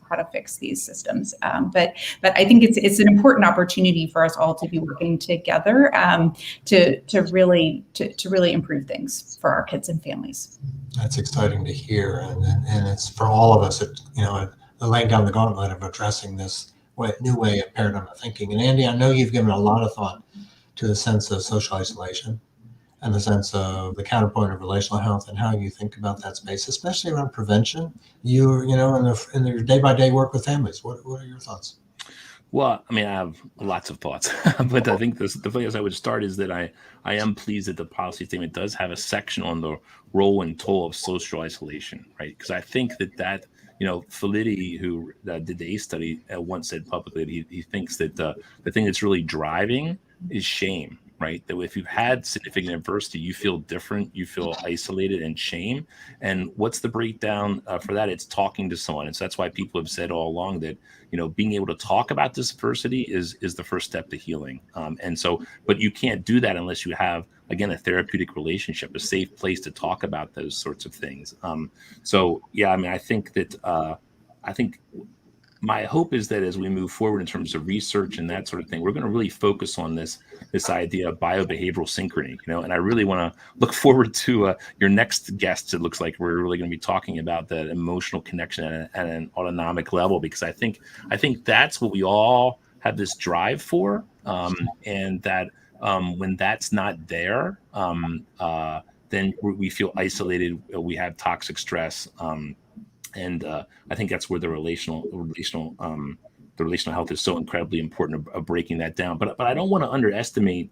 these systems. But I think it's an important opportunity for us all to be working together to really improve things for our kids and families. That's exciting to hear, and it's for all of us, you know, laying down the gauntlet of addressing this new way of paradigm of thinking. And Andy, I know you've given a lot of thought to the sense of social isolation and the sense of the counterpoint of relational health and how you think about that space, especially around prevention. You know, in your day-by-day work with families. What are your thoughts? Well, I mean, I have lots of thoughts, but I think the place I would start is that I am pleased that the policy statement does have a section on the role and toll of social isolation, right? Because I think that you know, Felitti, who did the ACE study, once said publicly that he thinks that the thing that's really driving is shame, right? That if you've had significant adversity, you feel different, you feel isolated and shame. And what's the breakdown for that? It's talking to someone. And so that's why people have said all along that, you know, being able to talk about this adversity is the first step to healing. And so, but you can't do that unless you have, again, a therapeutic relationship, a safe place to talk about those sorts of things. So, yeah, I mean, I think my hope is that as we move forward in terms of research and that sort of thing, we're going to really focus on this idea of biobehavioral synchrony, you know, and I really want to look forward to your next guests. It looks like we're really going to be talking about that emotional connection at an autonomic level, because I think that's what we all have this drive for, and that when that's not there, then we feel isolated, we have toxic stress, and I think that's where the relational health is so incredibly important of breaking that down. But I don't want to underestimate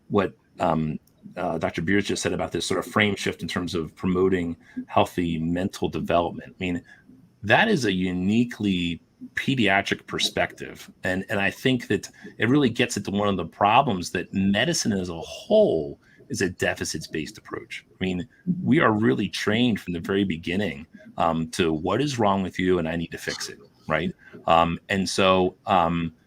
what Dr. Beers just said about this sort of frame shift in terms of promoting healthy mental development. I mean, that is a uniquely pediatric perspective, and I think that it really gets into one of the problems that medicine as a whole is a deficits-based approach. I mean, we are really trained from the very beginning to what is wrong with you and I need to fix it, right? And so,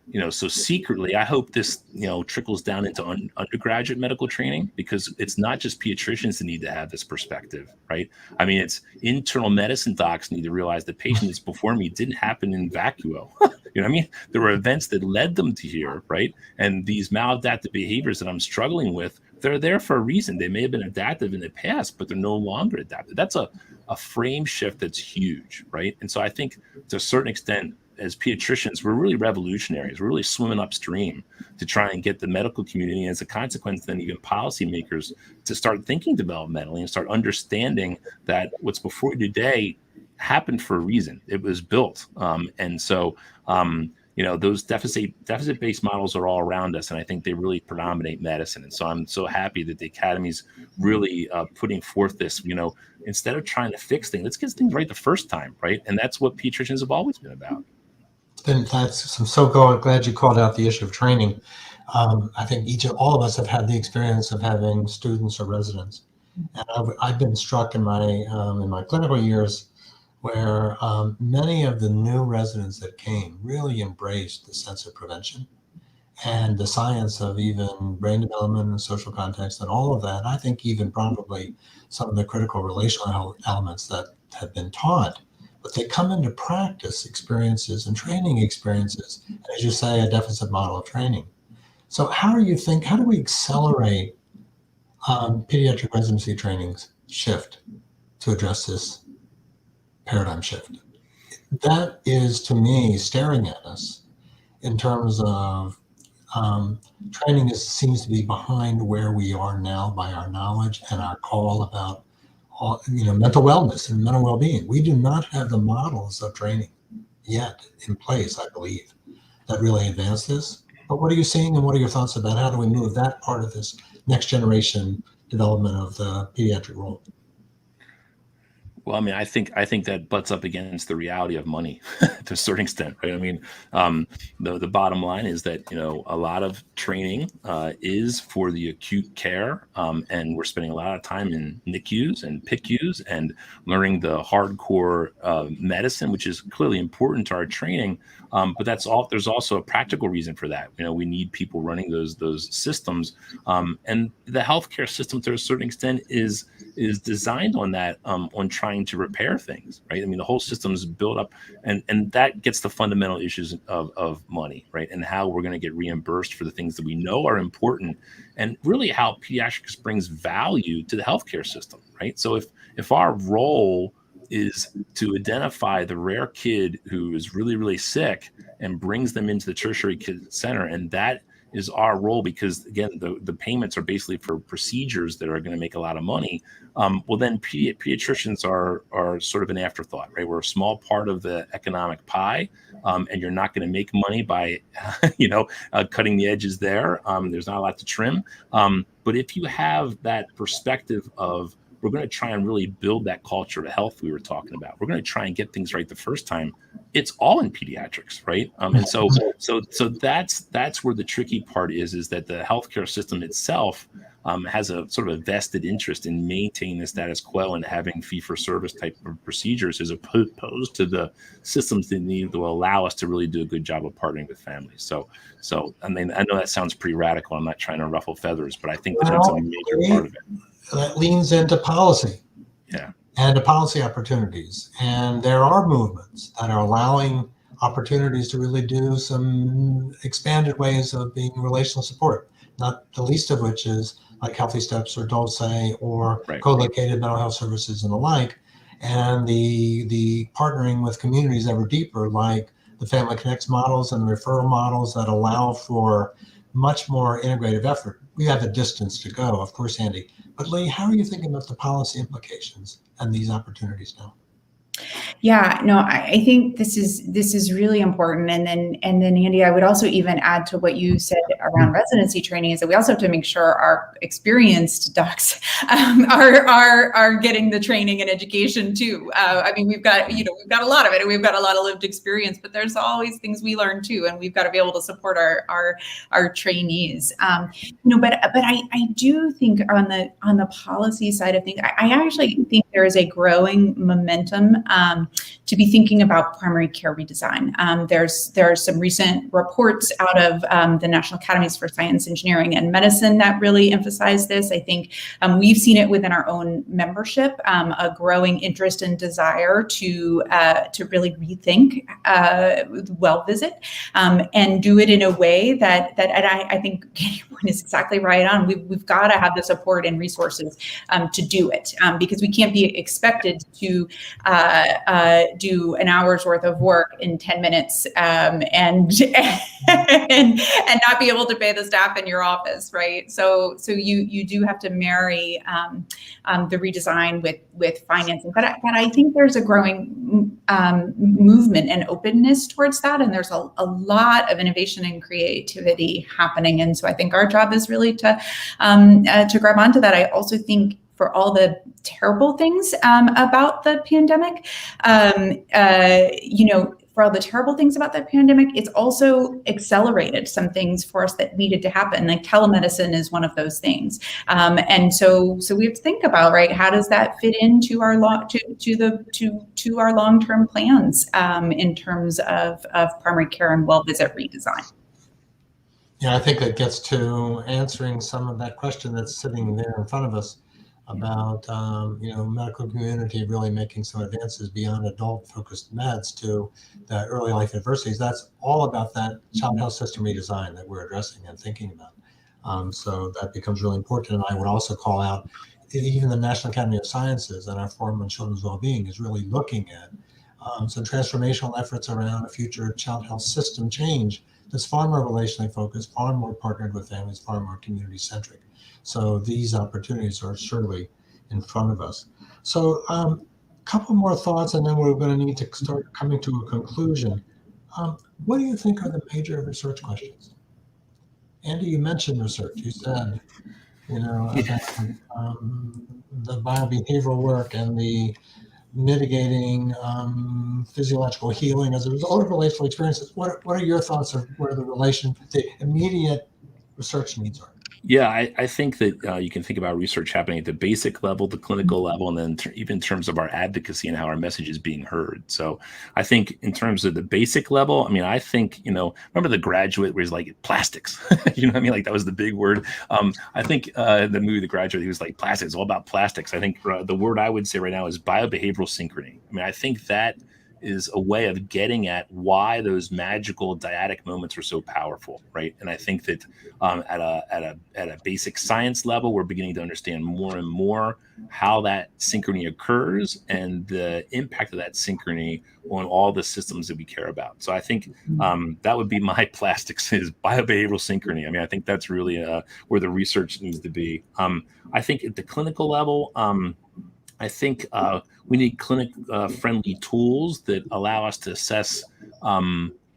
you know, so secretly, I hope this, you know, trickles down into undergraduate medical training, because it's not just pediatricians that need to have this perspective, right? I mean, it's internal medicine docs need to realize the patient that's before me didn't happen in vacuo. You know what I mean? There were events that led them to here, right? And these maladaptive behaviors that I'm struggling with, they're there for a reason. They may have been adaptive in the past, but they're no longer adaptive. That's a frame shift that's huge, right? And so I think to a certain extent, as pediatricians, we're really revolutionaries. We're really swimming upstream to try and get the medical community, and as a consequence, then even policymakers, to start thinking developmentally and start understanding that what's before you today happened for a reason. It was built. And so, you know, those deficit-based models are all around us, and I think they really predominate medicine. And so I'm so happy that the Academy's really putting forth this, you know, instead of trying to fix things, let's get things right the first time, right? And that's what pediatricians have always been about. I'm so glad you called out the issue of training. I think all of us have had the experience of having students or residents, and I've been struck in my clinical years where many of the new residents that came really embraced the sense of prevention and the science of even brain development and social context and all of that. I think even probably some of the critical relational elements that have been taught, but they come into practice experiences and training experiences, and as you say, a deficit model of training. So how do we accelerate pediatric residency training's shift to address this paradigm shift? That is, to me, staring at us in terms of training seems to be behind where we are now by our knowledge and our call about mental wellness and mental well-being. We do not have the models of training yet in place, I believe, that really advance this. But what are you seeing, and what are your thoughts about how do we move that part of this next generation development of the pediatric role? Well, I mean, I think that butts up against the reality of money to a certain extent, right? I mean, the bottom line is that a lot of training is for the acute care, and we're spending a lot of time in NICUs and PICUs and learning the hardcore medicine, which is clearly important to our training. But there's also a practical reason for that. We need people running those systems, and the healthcare system to a certain extent is designed on that, on trying to repair things, right? I mean, the whole system is built up, and that gets the fundamental issues of money, right? And how we're going to get reimbursed for the things that we know are important, and really how pediatrics brings value to the healthcare system, right? So if our role is to identify the rare kid who is really, really sick and brings them into the tertiary kid center, and that is our role, because again, the payments are basically for procedures that are going to make a lot of money. Well, then pediatricians are sort of an afterthought, right? We're a small part of the economic pie, and you're not going to make money by, cutting the edges there. There's not a lot to trim. But if you have that perspective of, we're going to try and really build that culture of health we were talking about, we're going to try and get things right the first time, it's all in pediatrics, right? And so that's where the tricky part is that the healthcare system itself has a sort of a vested interest in maintaining the status quo and having fee-for-service type of procedures, as opposed to the systems that need to allow us to really do a good job of partnering with families. So I mean, I know that sounds pretty radical. I'm not trying to ruffle feathers, but I think that's a major part of it. That leans into policy. Yeah. And to policy opportunities. And there are movements that are allowing opportunities to really do some expanded ways of being relational support, not the least of which is like Healthy Steps or Doesnt or co-located mental health services and the like. And the partnering with communities ever deeper, like the Family Connects models and the referral models that allow for much more integrative effort. We have a distance to go, of course, Andy. But Lee, how are you thinking about the policy implications and these opportunities now? Yeah, no, I think this is really important. And then Andy, I would also even add to what you said around residency training is that we also have to make sure our experienced docs are getting the training and education too. I mean, we've got a lot of it, and we've got a lot of lived experience, but there's always things we learn too, and we've got to be able to support our trainees. But I do think on the policy side of things, I actually think there is a growing momentum to be thinking about primary care redesign. There are some recent reports out of the National Academies for Science, Engineering, and Medicine that really emphasize this. I think we've seen it within our own membership, a growing interest and desire to really rethink well visit and do it in a way that and I think your point is exactly right on. We've got to have the support and resources to do it, because we can't be expected to do an hour's worth of work in 10 minutes and not be able to pay the staff in your office, right? So you do have to marry the redesign with financing. But I think there's a growing movement and openness towards that, and there's a lot of innovation and creativity happening. And so I think our job is really to grab onto that. I also think for all the terrible things about the pandemic, for all the terrible things about the pandemic, it's also accelerated some things for us that needed to happen. Like telemedicine is one of those things, and so we have to think about, right, how does that fit into our to our long-term plans in terms of primary care and well visit redesign. Yeah, I think that gets to answering some of that question that's sitting there in front of us about medical community really making some advances beyond adult-focused meds to the early life adversities. That's all about that child health system redesign that we're addressing and thinking about. So that becomes really important. And I would also call out even the National Academy of Sciences and our Forum on Children's Wellbeing is really looking at some transformational efforts around a future child health system change that's far more relationally focused, far more partnered with families, far more community-centric. So these opportunities are surely in front of us. So a couple more thoughts, and then we're going to need to start coming to a conclusion. What do you think are the major research questions? Andy, you mentioned research. You said, about the biobehavioral work and the mitigating physiological healing as a result of relational experiences. What are your thoughts of where the immediate research needs are? Yeah, I think that you can think about research happening at the basic level, the clinical level, and then even in terms of our advocacy and how our message is being heard. So I think in terms of the basic level, I think, remember The Graduate where he's like, plastics, like that was the big word. I think the movie The Graduate, he was like, plastics, it's all about plastics. I think the word I would say right now is biobehavioral synchrony. I think that is a way of getting at why those magical dyadic moments are so powerful, right? And I think that at a basic science level, we're beginning to understand more and more how that synchrony occurs and the impact of that synchrony on all the systems that we care about. So I think that would be my plastics is biobehavioral synchrony. I think that's really where the research needs to be. I think at the clinical level, I think we need clinic-friendly tools that allow us to assess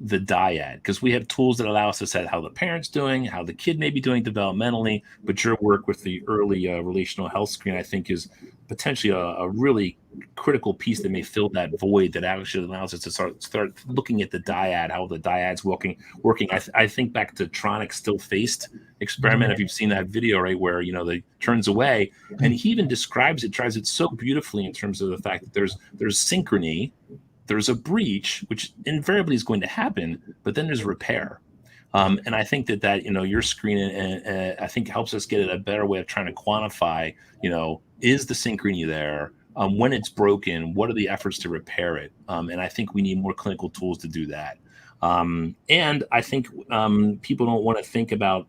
the dyad, because we have tools that allow us to assess how the parent's doing, how the kid may be doing developmentally. But your work with the early relational health screen, I think, is potentially a really critical piece that may fill that void that actually allows us to start looking at the dyad, how the dyad's working. I think back to Tronic's still-faced experiment, if you've seen that video, right, where, they turns away, and he even drives it so beautifully in terms of the fact that there's synchrony, there's a breach, which invariably is going to happen, but then there's repair. And I think that your screen I think helps us get at a better way of trying to quantify, is the synchrony there? When it's broken, what are the efforts to repair it? And I think we need more clinical tools to do that. And I think people don't want to think about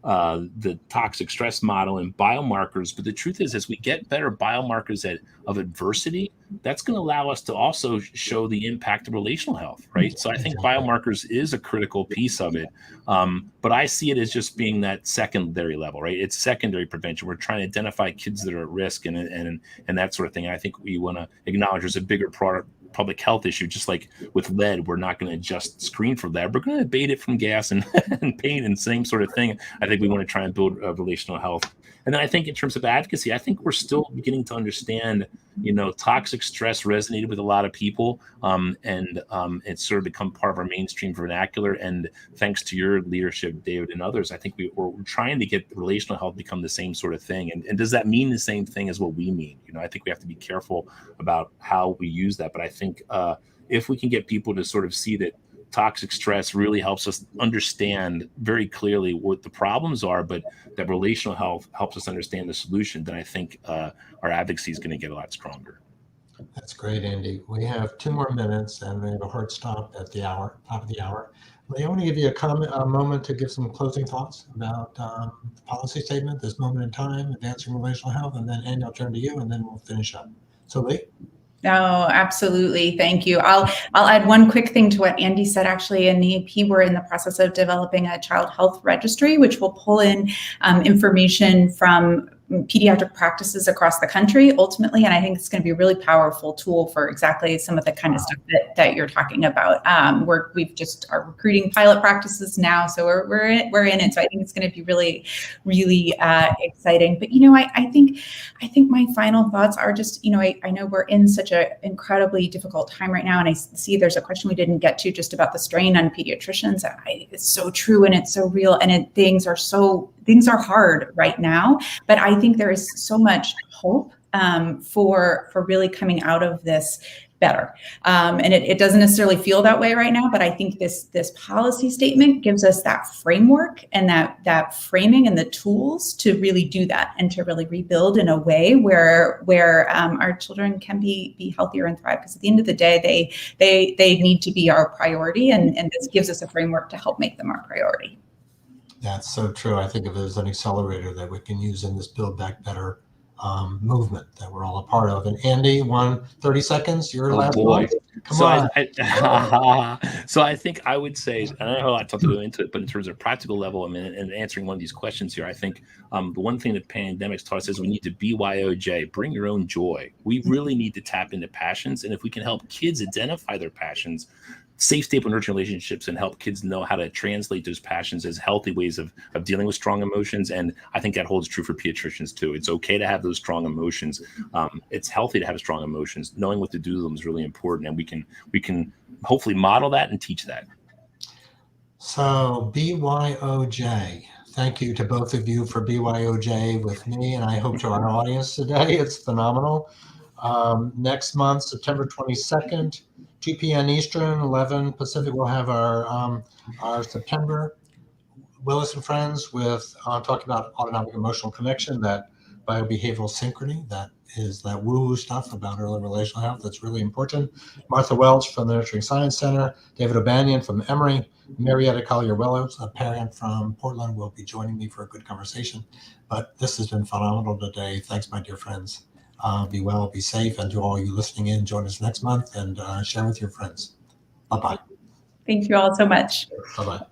the toxic stress model and biomarkers, but the truth is, as we get better biomarkers of adversity, that's going to allow us to also show the impact of relational health, right? So I think biomarkers is a critical piece of it, but I see it as just being that secondary level, right? It's secondary prevention. We're trying to identify kids that are at risk and that sort of thing. And I think we want to acknowledge there's a bigger public health issue. Just like with lead, we're not going to just screen for lead. We're going to abate it from gas and pain and same sort of thing. I think we want to try and build relational health. And then I think in terms of advocacy, I think we're still beginning to understand, toxic stress resonated with a lot of people, and it's sort of become part of our mainstream vernacular. And thanks to your leadership, David, and others, I think we're trying to get relational health become the same sort of thing. And does that mean the same thing as what we mean? I think we have to be careful about how we use that. But I think if we can get people to sort of see that toxic stress really helps us understand very clearly what the problems are, but that relational health helps us understand the solution, then I think our advocacy is going to get a lot stronger. That's great, Andy. We have 2 more minutes and we have a hard stop at the top of the hour. I want to give you a moment to give some closing thoughts about the policy statement, this moment in time, advancing relational health, and then Andy, I'll turn to you and then we'll finish up. So Lee? Oh, absolutely. Thank you. I'll add one quick thing to what Andy said. Actually, in the AAP, we're in the process of developing a child health registry, which will pull in information from pediatric practices across the country ultimately. And I think it's going to be a really powerful tool for exactly some of the kind of stuff that you're talking about. We've just are recruiting pilot practices now. So we're in it. So I think it's going to be really, really exciting. But, I think my final thoughts are just, I know we're in such an incredibly difficult time right now. And I see there's a question we didn't get to just about the strain on pediatricians. It's so true. And it's so real. And things are hard right now, but I think there is so much hope for really coming out of this better. And it doesn't necessarily feel that way right now, but I think this policy statement gives us that framework and that framing and the tools to really do that and to really rebuild in a way where our children can be healthier and thrive. Because at the end of the day, they need to be our priority, and this gives us a framework to help make them our priority. That's so true. I think if there's an accelerator that we can use in this Build Back Better movement that we're all a part of. And Andy, 30 seconds, your Oh last boy. one. Come So on. so I think I would say, and I don't have a lot to go into it, but in terms of practical level, I mean, and answering one of these questions here, I think the one thing that pandemics taught us is we need to BYOJ, bring your own joy. We really need to tap into passions. And if we can help kids identify their passions, safe, stable, nurturing relationships, and help kids know how to translate those passions as healthy ways of dealing with strong emotions. And I think that holds true for pediatricians too. It's okay to have those strong emotions. It's healthy to have strong emotions. Knowing what to do with them is really important, and we can hopefully model that and teach that. So BYOJ. Thank you to both of you for BYOJ with me, and I hope to our audience today. It's phenomenal. Next month, September 22nd, 2 p.m. Eastern, 11 Pacific, we'll have our September Willis and Friends with talking about autonomic emotional connection, that biobehavioral synchrony, that is that woo-woo stuff about early relational health that's really important. Martha Welch from the Nurturing Science Center, David O'Banion from Emory, Marietta Collier-Willows, a parent from Portland, will be joining me for a good conversation. But this has been phenomenal today. Thanks, my dear friends. Be well, be safe, and to all you listening in, join us next month and share with your friends. Bye-bye. Thank you all so much. Bye-bye.